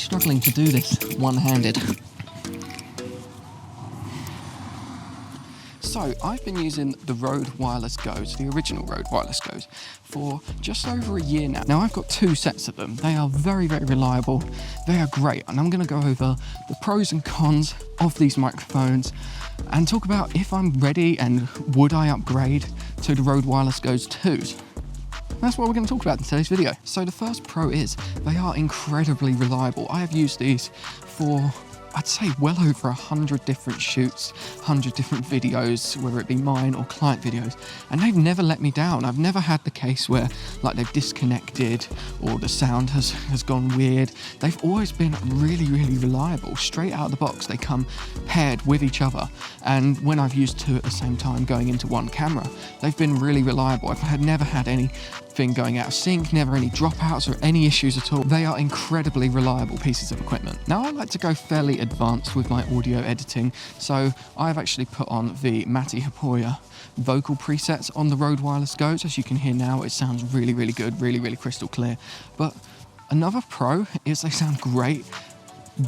struggling to do this one-handed. So I've been using the Rode Wireless Go's, the original Rode Wireless Go's, for just over a year now. Now I've got 2 sets of them. They are very, very reliable. They are great. And I'm going to go over the pros and cons of these microphones and talk about if I'm ready and would I upgrade to the Rode Wireless Go's 2s. That's what we're going to talk about in today's video. So the first pro is they are incredibly reliable. I have used these for, I'd say, well over 100 different shoots, 100 different videos, whether it be mine or client videos, and they've never let me down. I've never had the case where like they've disconnected or the sound has gone weird. They've always been really, really reliable. Straight out of the box, they come paired with each other. And when I've used 2 at the same time going into one camera, they've been really reliable. I've never had anything going out of sync, never any dropouts or any issues at all. They are incredibly reliable pieces of equipment. Now I like to go fairly advanced with my audio editing, so I've actually put on the Matti Haapoja vocal presets on the Rode Wireless Go's. As you can hear now, it sounds really, really good, really, really crystal clear. But another pro is they sound great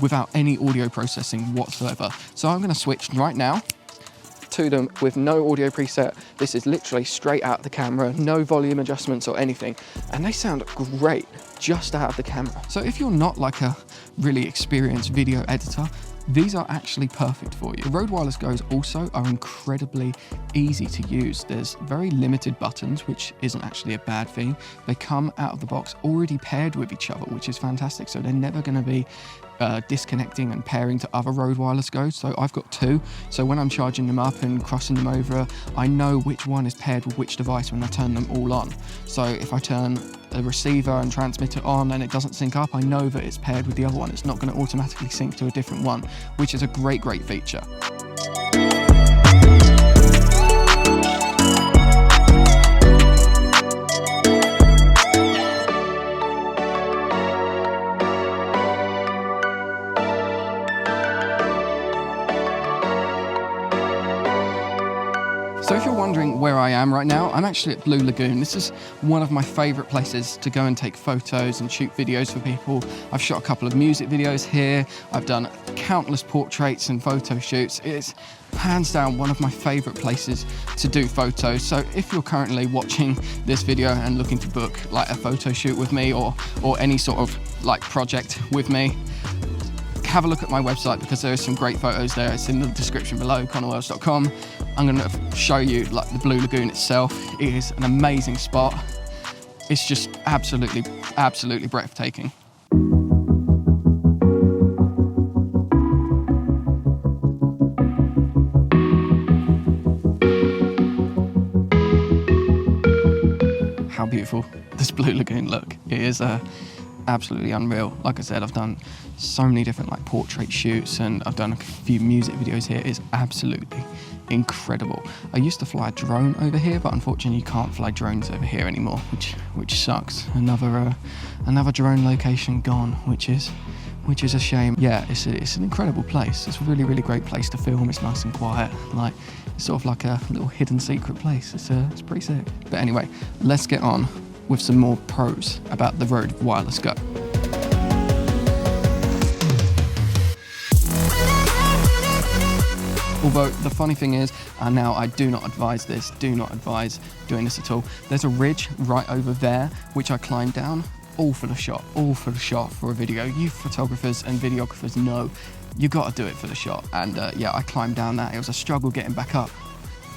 without any audio processing whatsoever. So I'm going to switch right now to them with no audio preset. This is literally straight out of the camera, no volume adjustments or anything, and they sound great just out of the camera. So if you're not like a really experienced video editor, these are actually perfect for you. The Rode Wireless Go's also are incredibly easy to use. There's very limited buttons, which isn't actually a bad thing. They come out of the box already paired with each other, which is fantastic. So they're never going to be disconnecting and pairing to other Rode Wireless Go's. So I've got 2. So when I'm charging them up and crossing them over, I know which one is paired with which device when I turn them all on. So if I turn the receiver and transmitter on and it doesn't sync up, I know that it's paired with the other one. It's not going to automatically sync to a different one, which is a great, great feature. So if you're wondering where I am right now, I'm actually at Blue Lagoon. This is one of my favorite places to go and take photos and shoot videos for people. I've shot a couple of music videos here. I've done countless portraits and photo shoots. It's hands down one of my favorite places to do photos. So if you're currently watching this video and looking to book like a photo shoot with me or any sort of like project with me, have a look at my website because there are some great photos there. It's in the description below, connorwells.com. I'm going to show you like the Blue Lagoon itself. It is an amazing spot. It's just absolutely, absolutely breathtaking. How beautiful does Blue Lagoon look? It is absolutely unreal. Like I said, I've done so many different like portrait shoots and I've done a few music videos here. It's absolutely incredible. I used to fly a drone over here, but unfortunately you can't fly drones over here anymore, which sucks. Another drone location gone, which is a shame. Yeah, it's an incredible place. It's a really, really great place to film. It's nice and quiet. Like it's sort of like a little hidden secret place. It's pretty sick. But anyway, let's get on with some more pros about the Rode Wireless Go. Although the funny thing is, now I do not advise this, do not advise doing this at all. There's a ridge right over there, which I climbed down, all for the shot for a video. You photographers and videographers know you gotta do it for the shot. And yeah, I climbed down that. It was a struggle getting back up,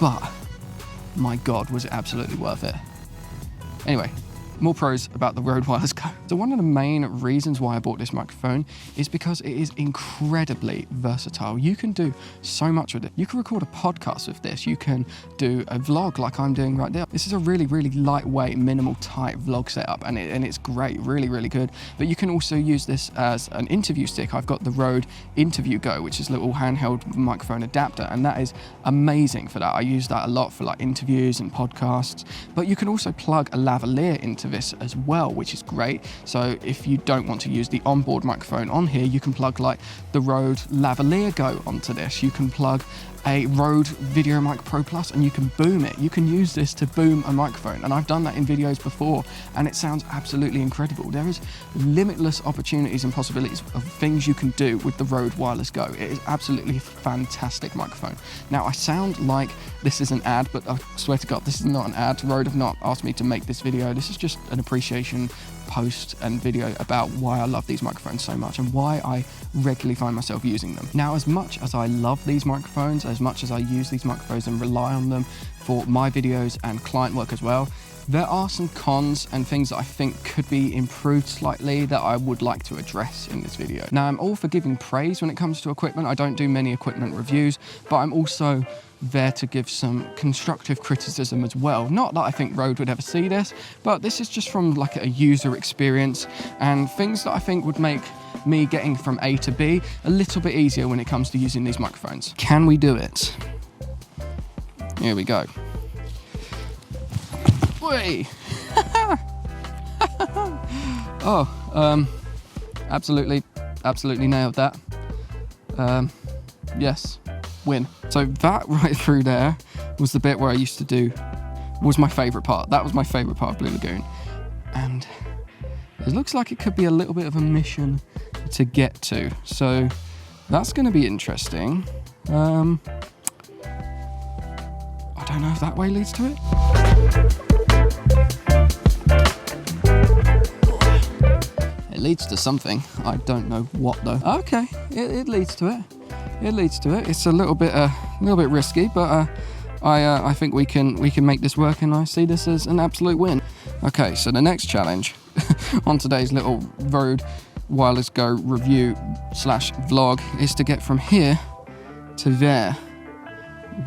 but my God, was it absolutely worth it. Anyway, more pros about the Rode Wireless Go. So one of the main reasons why I bought this microphone is because it is incredibly versatile. You can do so much with it. You can record a podcast with this. You can do a vlog like I'm doing right now. This is a really, really lightweight, minimal tight vlog setup and it's great, really, really good. But you can also use this as an interview stick. I've got the Rode Interview Go, which is a little handheld microphone adapter, and that is amazing for that. I use that a lot for like interviews and podcasts, but you can also plug a lavalier into this as well, which is great. So if you don't want to use the onboard microphone on here, you can plug like the Rode lavalier Go onto this. You can plug a Rode Video Mic Pro Plus and you can boom it. You can use this to boom a microphone, and I've done that in videos before and it sounds absolutely incredible. There is limitless opportunities and possibilities of things you can do with the Rode Wireless Go. It is absolutely a fantastic microphone. Now, I sound like this is an ad, but I swear to God, this is not an ad. Rode have not asked me to make this video. This is just an appreciation post and video about why I love these microphones so much and why I regularly find myself using them. Now, as much as I love these microphones, as much as I use these microphones and rely on them for my videos and client work as well, there are some cons and things that I think could be improved slightly that I would like to address in this video. Now, I'm all for giving praise when it comes to equipment. I don't do many equipment reviews, but I'm also there to give some constructive criticism as well. Not that I think Rode would ever see this, but this is just from like a user experience and things that I think would make me getting from A to B a little bit easier when it comes to using these microphones. Can we do it? Here we go. Whee! Oh, absolutely nailed that. Yes, win. So that right through there was the bit where I used to do, was my favourite part. That was my favourite part of Blue Lagoon. And it looks like it could be a little bit of a mission to get to. So that's going to be interesting. I don't know if that way leads to it. It leads to something. I don't know what though. Okay, it leads to it. It leads to it. It's a little bit risky, but I think we can make this work, and I see this as an absolute win. Okay, so the next challenge on today's little Rode Wireless Go review / vlog is to get from here to there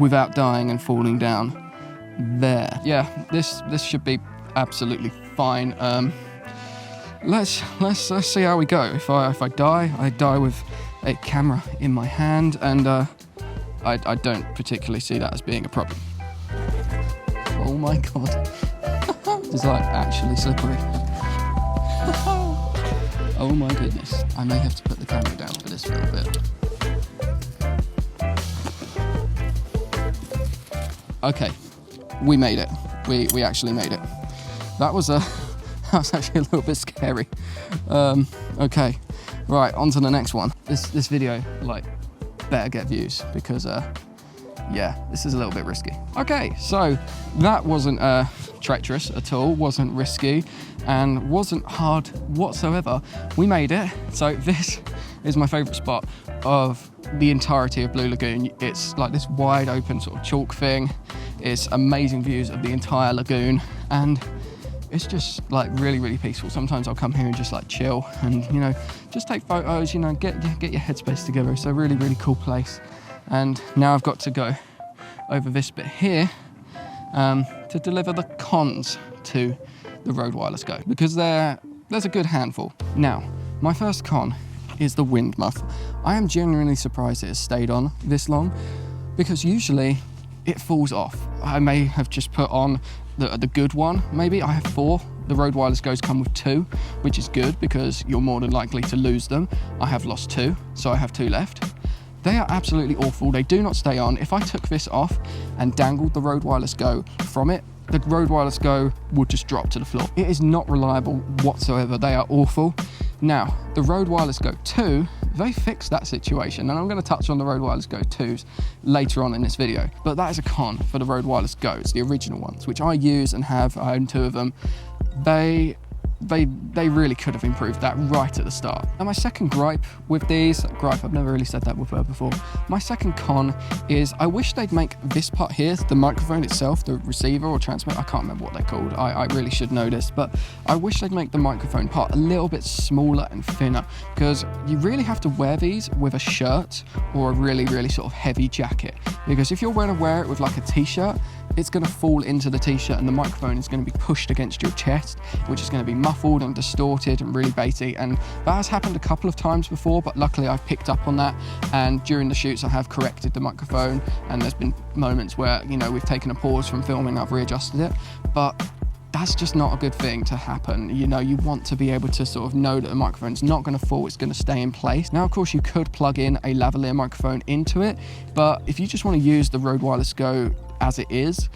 without dying and falling down there. Yeah, this should be absolutely fine. Let's see how we go. If I die with a camera in my hand, and I don't particularly see that as being a problem. Oh my God. It's like actually slippery. Oh my goodness. I may have to put the camera down for this little bit. Okay, we made it. We actually made it. That was actually a little bit scary. Okay, right, on to the next one. This video, like, better get views because, yeah, this is a little bit risky. Okay, so that wasn't treacherous at all, wasn't risky, and wasn't hard whatsoever. We made it. So this is my favorite spot of the entirety of Blue Lagoon. It's like this wide open sort of chalk thing. It's amazing views of the entire lagoon, and it's just like really peaceful. Sometimes I'll come here and just like chill and, you know, just take photos, you know, get your headspace together. It's a really cool place. And now I've got to go over this bit here to deliver the cons to the Rode Wireless Go, because there's a good handful. Now, my first con is the wind muff. I am genuinely surprised it has stayed on this long, because usually it falls off. I may have just put on the good one, maybe. I have 4. The Rode Wireless Go's come with 2, which is good because you're more than likely to lose them. I have lost 2, so I have 2 left. They are absolutely awful. They do not stay on. If I took this off and dangled the Rode Wireless Go from it, the Rode Wireless Go would just drop to the floor. It is not reliable whatsoever. They are awful. Now, the Rode Wireless Go 2, they fixed that situation, and I'm going to touch on the Rode Wireless Go 2s later on in this video. But that is a con for the Rode Wireless Go's, the original ones, which I use and have. I own 2 of them. They really could have improved that right at the start. And my second gripe with these, I've never really said that word before. My second con is I wish they'd make this part here, the microphone itself, the receiver or transmitter, I can't remember what they're called. I really should know this, but I wish they'd make the microphone part a little bit smaller and thinner, because you really have to wear these with a shirt or a really sort of heavy jacket. Because if you're going to wear it with like a t-shirt, it's going to fall into the t-shirt and the microphone is going to be pushed against your chest, which is going to be muffled and distorted and really bassy. And that has happened a couple of times before, but luckily I've picked up on that, and during the shoots I have corrected the microphone, and there's been moments where, you know, we've taken a pause from filming, I've readjusted it, but that's just not a good thing to happen. You know, you want to be able to sort of know that the microphone's not going to fall, it's going to stay in place. Now, of course, you could plug in a lavalier microphone into it, but if you just want to use the Rode Wireless Go as it is,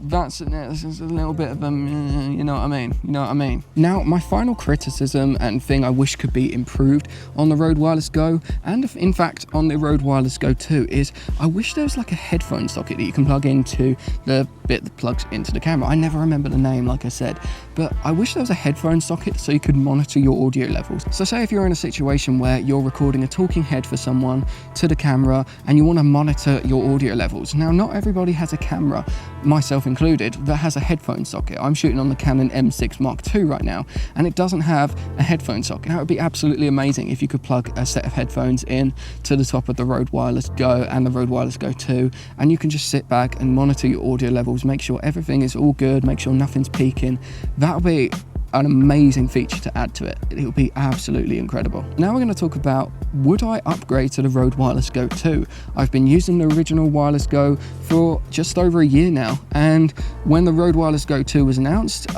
that's a little bit of you know what I mean? You know what I mean? Now, my final criticism and thing I wish could be improved on the Rode Wireless Go, and in fact on the Rode Wireless Go 2, is I wish there was like a headphone socket that you can plug into the bit that plugs into the camera. I never remember the name, like I said, but I wish there was a headphone socket so you could monitor your audio levels. So say if you're in a situation where you're recording a talking head for someone to the camera and you want to monitor your audio levels. Now, not everybody has a camera, myself included, that has a headphone socket. I'm shooting on the Canon M6 Mark II right now, and it doesn't have a headphone socket. That would be absolutely amazing if you could plug a set of headphones in to the top of the Rode Wireless Go and the Rode Wireless Go 2, and you can just sit back and monitor your audio levels, make sure everything is all good, make sure nothing's peaking. That would be an amazing feature to add to it. It would be absolutely incredible. Now we're going to talk about, would I upgrade to the Rode Wireless Go 2? I've been using the original Wireless Go for just over a year now, and when the Rode Wireless Go 2 was announced,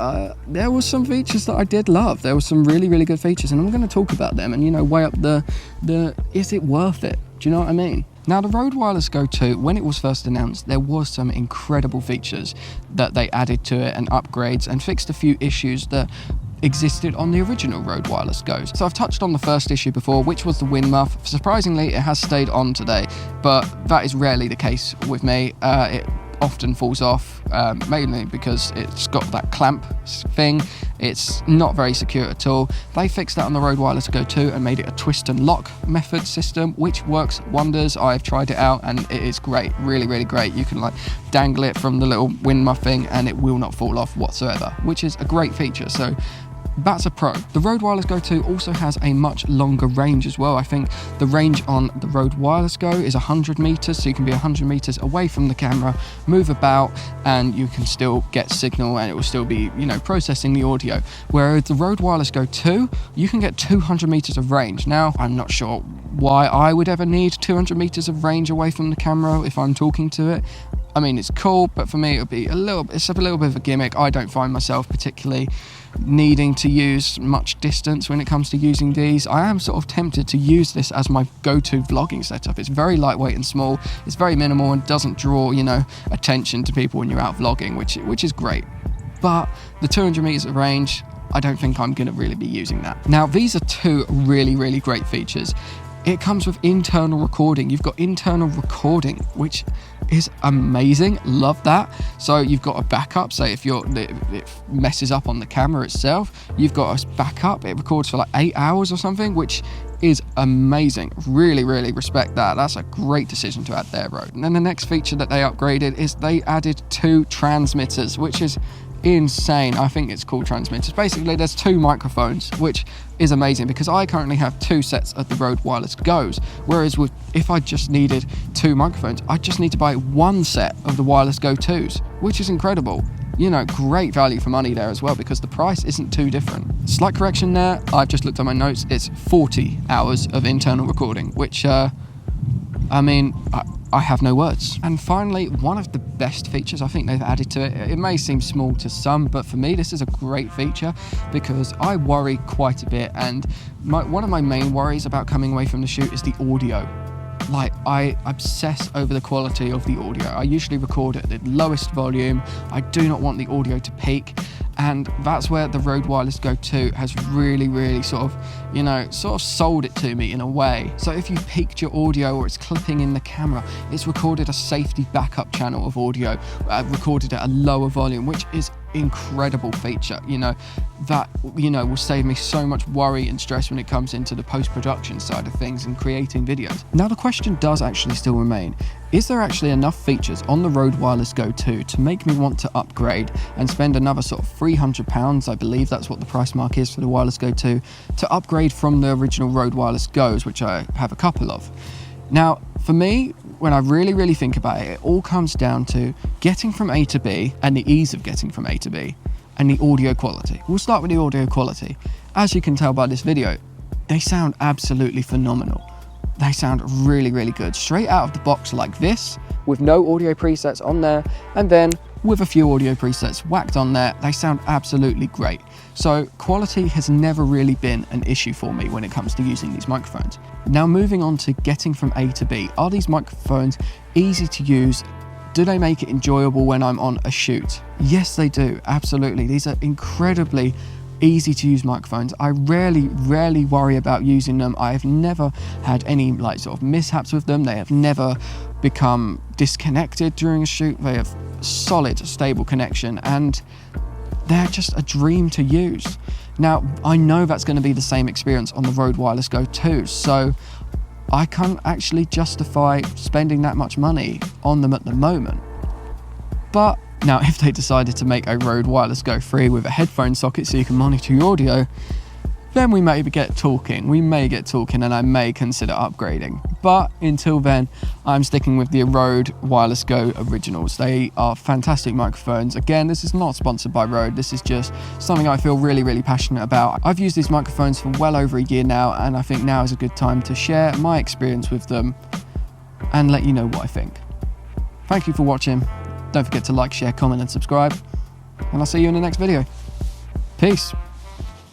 there was some features that I did love. There were some really, really good features, and I'm going to talk about them and, you know, weigh up the is it worth it? Do you know what I mean? Now, the Rode Wireless Go 2, when it was first announced, there was some incredible features that they added to it and upgrades, and fixed a few issues that existed on the original Rode Wireless Go's. So I've touched on the first issue before, which was the wind muff. Surprisingly, it has stayed on today, but that is rarely the case with me. It often falls off, mainly because it's got that clamp thing. It's not very secure at all. They fixed that on the Rode Wireless Go 2 and made it a twist and lock method system, which works wonders. I've tried it out and it is great, really, really great. You can like dangle it from the little wind muff thing and it will not fall off whatsoever, which is a great feature. So that's a pro. The Rode Wireless Go 2 also has a much longer range as well. I think the range on the Rode Wireless Go is 100 meters, so you can be 100 meters away from the camera, move about, and you can still get signal and it will still be, you know, processing the audio. Whereas the Rode Wireless Go 2, you can get 200 meters of range. Now, I'm not sure why I would ever need 200 meters of range away from the camera if I'm talking to it. I mean, it's cool, but for me, it's a little bit of a gimmick. I don't find myself particularly needing to use much distance when it comes to using these. I am sort of tempted to use this as my go-to vlogging setup. It's very lightweight and small. It's very minimal and doesn't draw, you know, attention to people when you're out vlogging, which is great. But the 200 meters of range, I don't think I'm going to really be using that. Now, these are two really, really great features. It comes with internal recording. You've got internal recording, which is amazing. Love that. So you've got a backup. Say if it messes up on the camera itself, you've got a backup. It records for like 8 hours or something, which is amazing. Really, really respect that. That's a great decision to add there, bro. And then the next feature that they upgraded is they added 2 transmitters, which is insane. I think it's called transmitters. Basically, there's 2 microphones, which is amazing because I currently have 2 sets of the Rode Wireless Go's, whereas if I just needed 2 microphones, I just need to buy 1 set of the Wireless Go 2s, which is incredible. You know, great value for money there as well because the price isn't too different. Slight correction there, I've just looked at my notes, it's 40 hours of internal recording, which I mean, I have no words. And finally, one of the best features I think they've added to it, it may seem small to some, but for me, this is a great feature because I worry quite a bit. And one of my main worries about coming away from the shoot is the audio. Like, I obsess over the quality of the audio. I usually record at the lowest volume. I do not want the audio to peak. And that's where the Rode Wireless Go 2 has really, really sort of sold it to me in a way. So if you peaked your audio or it's clipping in the camera, it's recorded a safety backup channel of audio, recorded at a lower volume, which is incredible feature. That will save me so much worry and stress when it comes into the post-production side of things and creating videos. Now the question does actually still remain, is there actually enough features on the Rode Wireless Go 2 to make me want to upgrade and spend another sort of £300, I believe that's what the price mark is for the Wireless Go 2, to upgrade from the original Rode Wireless Go's, which I have a couple of. Now, for me, when I really, really think about it, it all comes down to getting from A to B and the ease of getting from A to B and the audio quality. We'll start with the audio quality. As you can tell by this video, they sound absolutely phenomenal. They sound really, really good. Straight out of the box like this, with no audio presets on there, and then with a few audio presets whacked on there, they sound absolutely great. So quality has never really been an issue for me when it comes to using these microphones. Now moving on to getting from A to B, are these microphones easy to use? Do they make it enjoyable when I'm on a shoot? Yes, they do, absolutely. These are incredibly easy to use microphones. I rarely worry about using them. I have never had any like sort of mishaps with them. They have never become disconnected during a shoot. They have solid, stable connection, and they're just a dream to use. Now, I know that's going to be the same experience on the Rode Wireless Go 2, so I can't actually justify spending that much money on them at the moment. But now, if they decided to make a Rode Wireless Go 3 with a headphone socket so you can monitor your audio, then we may get talking. We may get talking, and I may consider upgrading. But until then, I'm sticking with the Rode Wireless Go Originals. They are fantastic microphones. Again, this is not sponsored by Rode. This is just something I feel really passionate about. I've used these microphones for well over a year now, and I think now is a good time to share my experience with them and let you know what I think. Thank you for watching. Don't forget to like, share, comment, and subscribe. And I'll see you in the next video. Peace.